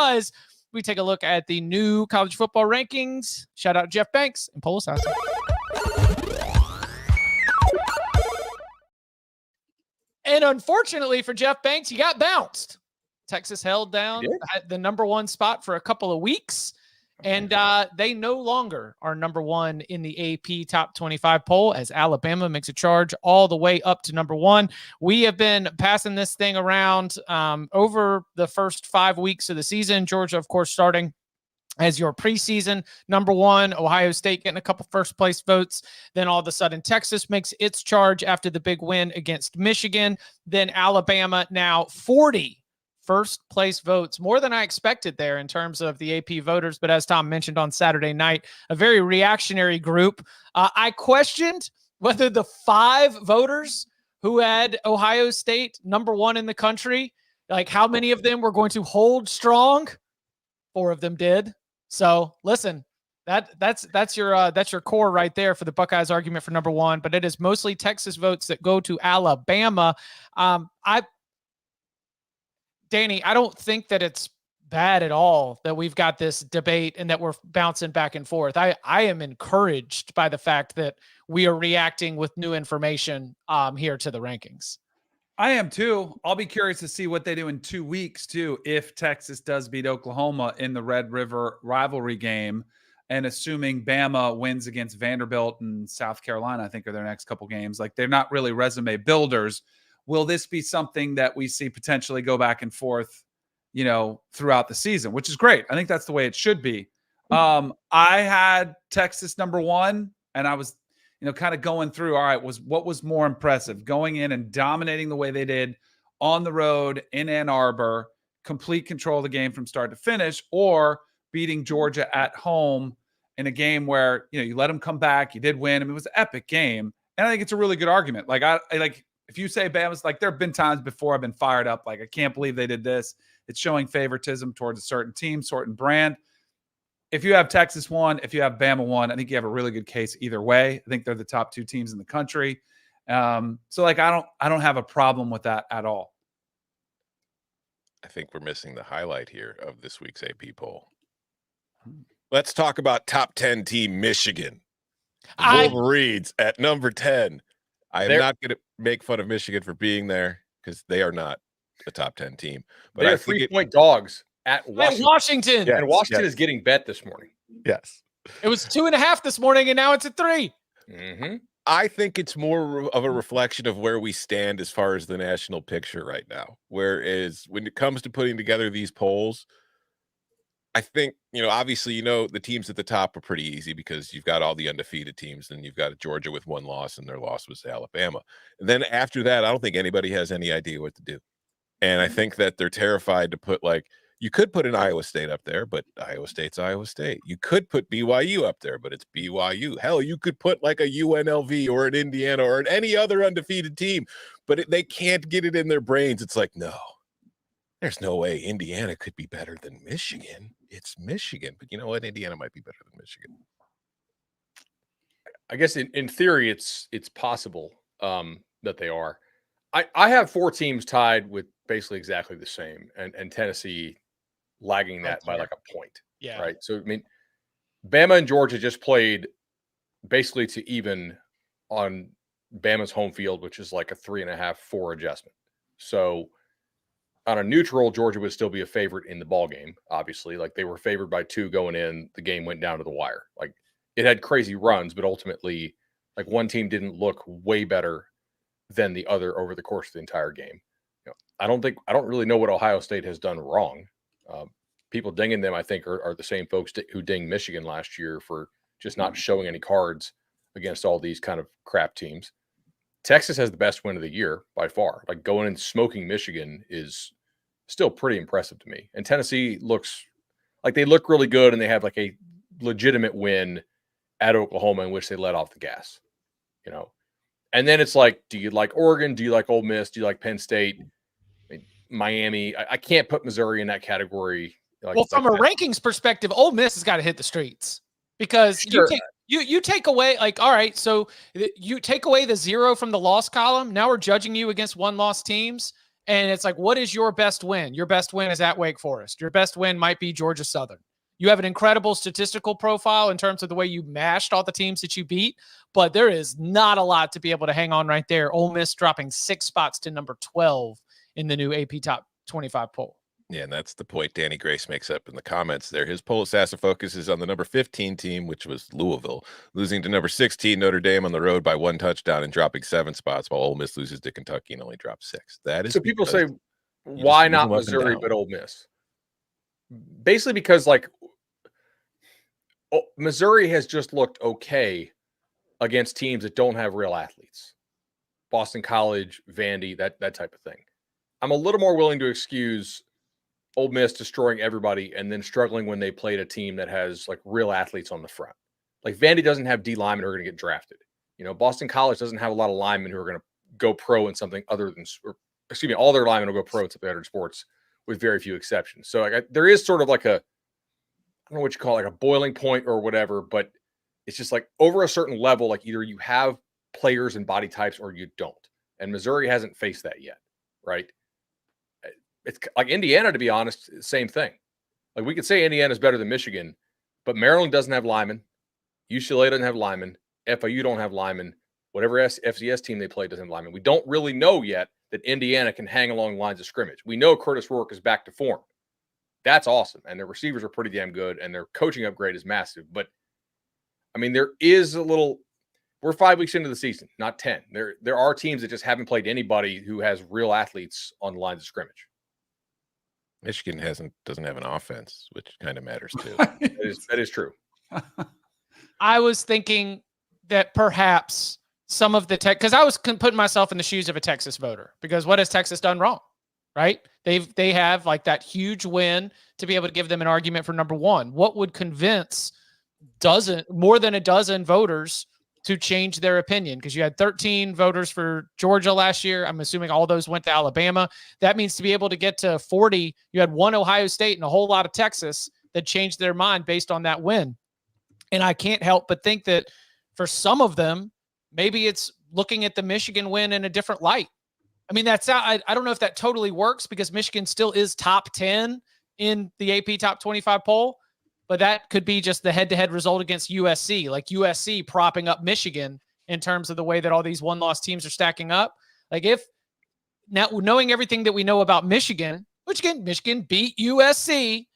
because we take a look at the new college football rankings. Shout out Jeff Banks and Polo Assassin. And unfortunately for Jeff Banks, he got bounced. Texas held down the number one spot for a couple of weeks, and they no longer are number one in the AP top 25 poll as Alabama makes a charge all the way up to number one. We have been passing this thing around over the first 5 weeks of the season. Georgia, of course, starting as your preseason number one, Ohio State getting a couple first place votes. Then all of a sudden Texas makes its charge after the big win against Michigan. Then Alabama now 40 first place votes, more than I expected there in terms of the AP voters. But as Tom mentioned on Saturday night, a very reactionary group. I questioned whether the 5 voters who had Ohio State number one in the country, like how many of them were going to hold strong. 4 of them did. So listen, that's your core right there for the Buckeyes argument for number one, but it is mostly Texas votes that go to Alabama. Danny, I don't think that it's bad at all that we've got this debate and that we're bouncing back and forth. I am encouraged by the fact that we are reacting with new information here to the rankings. I am too. I'll be curious to see what they do in 2 weeks too, if Texas does beat Oklahoma in the Red River rivalry game, and assuming Bama wins against Vanderbilt and South Carolina, I think are their next couple games. Like, they're not really resume builders. Will this be something that we see potentially go back and forth, throughout the season, which is great. I think that's the way it should be. I had Texas number one, and I was kind of going through, all right, what was more impressive, going in and dominating the way they did on the road in Ann Arbor, complete control of the game from start to finish, or beating Georgia at home in a game where, you let them come back. You did win. I mean, it was an epic game. And I think it's a really good argument. Like, I if you say Bama's, like, there have been times before I've been fired up. Like, I can't believe they did this. It's showing favoritism towards a certain team, certain brand. If you have Texas one, if you have Bama one, I think you have a really good case either way. I think they're the top 2 teams in the country. So like, I don't have a problem with that at all. I think we're missing the highlight here of this week's AP poll. Let's talk about top 10 team Michigan. Wolverines at number 10. I am not going to make fun of Michigan for being there because they are not a top 10 team. But they're 3-point dogs at Washington. Yes, and Washington is getting bet this morning. Yes. It was 2.5 this morning, and now it's at 3. Mm-hmm. I think it's more of a reflection of where we stand as far as the national picture right now. Whereas when it comes to putting together these polls, I think, obviously, the teams at the top are pretty easy because you've got all the undefeated teams, and you've got Georgia with 1 loss, and their loss was Alabama. And then after that, I don't think anybody has any idea what to do. And I think that they're terrified to put, you could put an Iowa State up there, but Iowa State's Iowa State. You could put BYU up there, but it's BYU. Hell, you could put like a UNLV or an Indiana or any other undefeated team, but they can't get it in their brains. It's like, no, there's no way Indiana could be better than Michigan. It's Michigan. But you know what? Indiana might be better than Michigan. I guess in theory, it's possible that they are. I have 4 teams tied with basically exactly the same, and Tennessee lagging that by like a point. Yeah. Right. So, I mean, Bama and Georgia just played basically to even on Bama's home field, which is like a 3.5, 4 adjustment. So on a neutral, Georgia would still be a favorite in the ball game. Obviously, like, they were favored by 2 going in. The game went down to the wire. Like, it had crazy runs, but ultimately, like, one team didn't look way better than the other over the course of the entire game. I don't really know what Ohio State has done wrong. People dinging them, I think, are the same folks who dinged Michigan last year for just not showing any cards against all these kind of crap teams. Texas has the best win of the year by far. Like, going and smoking Michigan is still pretty impressive to me. And Tennessee looks like they look really good, and they have like a legitimate win at Oklahoma in which they let off the gas, And then it's like, do you like Oregon? Do you like Ole Miss? Do you like Penn State? Miami? I can't put Missouri in that category. From a rankings perspective, Ole Miss has got to hit the streets because you take away, like, all right, so you take away the 0 from the loss column. Now we're judging you against 1-loss teams. And it's like, what is your best win? Your best win is at Wake Forest. Your best win might be Georgia Southern. You have an incredible statistical profile in terms of the way you mashed all the teams that you beat, but there is not a lot to be able to hang on right there. Ole Miss dropping 6 spots to number 12 in the new AP Top 25 poll. Yeah, and that's the point Danny Grace makes up in the comments there. His poll assassin focuses on the number 15 team, which was Louisville, losing to number 16 Notre Dame on the road by 1 touchdown and dropping 7 spots, while Ole Miss loses to Kentucky and only drops 6. That is so people say, why not Missouri but Ole Miss? Basically because like Missouri has just looked okay against teams that don't have real athletes. Boston College, Vandy, that type of thing. I'm a little more willing to excuse Ole Miss destroying everybody and then struggling when they played a team that has like real athletes on the front. Like Vandy doesn't have D linemen who are going to get drafted. You know, Boston College doesn't have a lot of linemen who are going to go pro in something other than, all their linemen will go pro in something other than sports with very few exceptions. So like, there is sort of like I don't know what you call it, like a boiling point or whatever, but it's just like over a certain level, like either you have players and body types or you don't. And Missouri hasn't faced that yet, right? It's like Indiana, to be honest, same thing. Like we could say Indiana's better than Michigan, but Maryland doesn't have linemen. UCLA doesn't have linemen. FIU don't have linemen. Whatever FCS team they play doesn't have linemen. We don't really know yet that Indiana can hang along lines of scrimmage. We know Curtis Rourke is back to form. That's awesome. And their receivers are pretty damn good. And their coaching upgrade is massive. But, I mean, there is a little – we're 5 weeks into the season, not 10. There are teams that just haven't played anybody who has real athletes on the lines of scrimmage. Michigan doesn't have an offense, which kind of matters too. That is true. I was thinking that perhaps some of the because I was putting myself in the shoes of a Texas voter, because what has Texas done wrong, right? They have like that huge win to be able to give them an argument for number one. What would convince more than a dozen voters to change their opinion? Because you had 13 voters for Georgia last year. I'm assuming all those went to Alabama. That means to be able to get to 40, you had one Ohio State and a whole lot of Texas that changed their mind based on that win. And I can't help but think that for some of them, maybe it's looking at the Michigan win in a different light. I mean, I don't know if that totally works, because Michigan still is top 10 in the AP Top 25 poll. But that could be just the head-to-head result against USC, like USC propping up Michigan in terms of the way that all these one-loss teams are stacking up. Like if now knowing everything that we know about Michigan, which again, Michigan beat USC,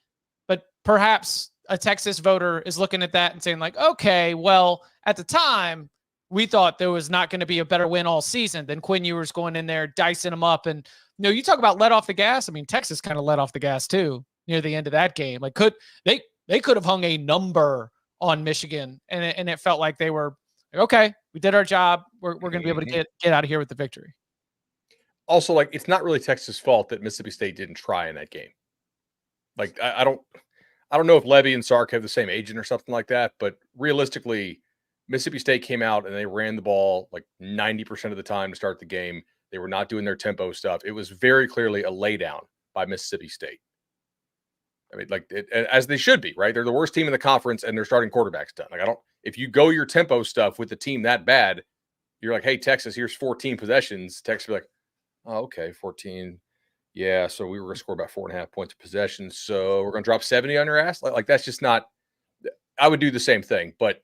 but perhaps a Texas voter is looking at that and saying like, okay, well, at the time we thought there was not going to be a better win all season than Quinn Ewers going in there, dicing them up. And you talk about let off the gas. I mean, Texas kind of let off the gas too near the end of that game. Like they could have hung a number on Michigan, and it felt like they were like, okay, we did our job. We're going to be able to get out of here with the victory. Also, like, it's not really Texas' fault that Mississippi State didn't try in that game. Like, I don't know if Levy and Sark have the same agent or something like that, but realistically, Mississippi State came out and they ran the ball like 90% of the time to start the game. They were not doing their tempo stuff. It was very clearly a laydown by Mississippi State. I mean, like as they should be, right? They're the worst team in the conference, and their starting quarterback's done. Like if you go your tempo stuff with the team that bad, you're like, hey, Texas, here's 14 possessions. Texas will be like, oh, okay, 14. Yeah, so we were going to score about 4.5 points of possession. So we're going to drop 70 on your ass. Like that's just not. I would do the same thing, but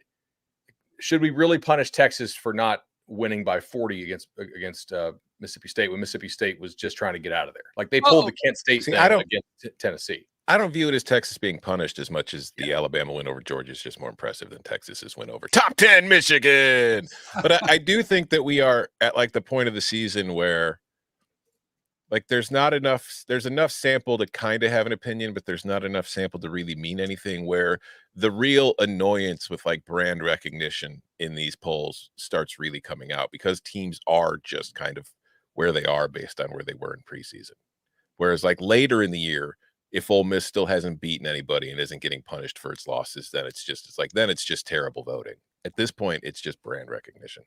should we really punish Texas for not winning by 40 against Mississippi State when Mississippi State was just trying to get out of there? Like they pulled the Kent State thing against Tennessee. I don't view it as Texas being punished as much as the Alabama win over Georgia is just more impressive than Texas's win over top 10 Michigan. But I do think that we are at like the point of the season where like there's enough sample to kind of have an opinion, but there's not enough sample to really mean anything, where the real annoyance with like brand recognition in these polls starts really coming out, because teams are just kind of where they are based on where they were in preseason. Whereas like later in the year, if Ole Miss still hasn't beaten anybody and isn't getting punished for its losses, then it's just terrible voting. At this point, it's just brand recognition.